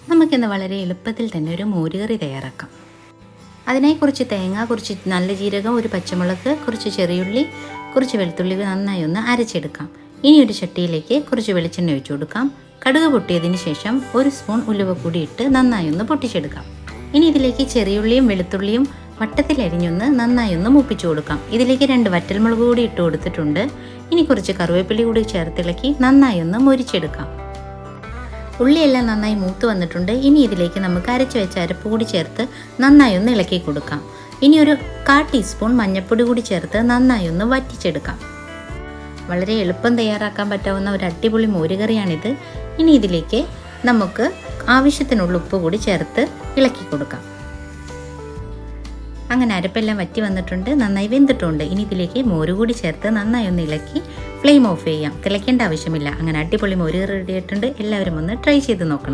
നമുക്കിന്ന് വളരെ എളുപ്പത്തിൽ തന്നെ ഒരു മോരുകറി തയ്യാറാക്കാം. അതിനായി കുറച്ച് തേങ്ങ, കുറച്ച് നല്ല ജീരകം, ഒരു പച്ചമുളക്, കുറച്ച് ചെറിയുള്ളി, കുറച്ച് വെളുത്തുള്ളി നന്നായി ഒന്ന് അരച്ചെടുക്കാം. ഇനി ഒരു ചട്ടിയിലേക്ക് കുറച്ച് വെളിച്ചെണ്ണ ഒഴിച്ചു കൊടുക്കാം. കടുക് പൊട്ടിയതിന് ശേഷം 1 സ്പൂൺ ഉലുവ കൂടി ഇട്ട് നന്നായി ഒന്ന് പൊട്ടിച്ചെടുക്കാം. ഇനി ഇതിലേക്ക് ചെറിയുള്ളിയും വെളുത്തുള്ളിയും വട്ടത്തിൽ അരിഞ്ഞൊന്ന് നന്നായി ഒന്ന് മൂപ്പിച്ചു കൊടുക്കാം. ഇതിലേക്ക് 2 വറ്റൽമുളക് കൂടി ഇട്ട് കൊടുത്തിട്ടുണ്ട്. ഇനി കുറച്ച് കറിവേപ്പില കൂടി ചേർത്തിളക്കി നന്നായി ഒന്ന് മൊരിച്ചെടുക്കാം. ഉള്ളിയെല്ലാം നന്നായി മൂത്ത് വന്നിട്ടുണ്ട്. ഇനി ഇതിലേക്ക് നമുക്ക് അരച്ചു വെച്ച അരപ്പ് കൂടി ചേർത്ത് നന്നായി ഒന്ന് ഇളക്കി കൊടുക്കാം. ഇനി ഒരു 1/4 ടീസ്പൂൺ മഞ്ഞൾപ്പൊടി കൂടി ചേർത്ത് നന്നായി ഒന്ന് വറ്റിച്ചെടുക്കാം. വളരെ എളുപ്പം തയ്യാറാക്കാൻ പറ്റാവുന്ന ഒരു അടിപൊളി മോരുകറിയാണിത്. ഇനി ഇതിലേക്ക് നമുക്ക് ആവശ്യത്തിനുള്ള ഉപ്പ് കൂടി ചേർത്ത് ഇളക്കി കൊടുക്കാം. അങ്ങനെ അരപ്പെല്ലാം വറ്റി വന്നിട്ടുണ്ട്, നന്നായി വെന്തിട്ടുണ്ട്. ഇനി ഇതിലേക്ക് മോര് കൂടി ചേർത്ത് നന്നായി ഒന്ന് ഇളക്കി ഫ്ലെയിം ഓഫ് ചെയ്യാം. തിളയ്ക്കേണ്ട ആവശ്യമില്ല. അങ്ങനെ അടിപൊളി മോരുകറി റെഡി ആയിട്ടുണ്ട്. എല്ലാവരും ഒന്ന് ട്രൈ ചെയ്ത് നോക്കണം.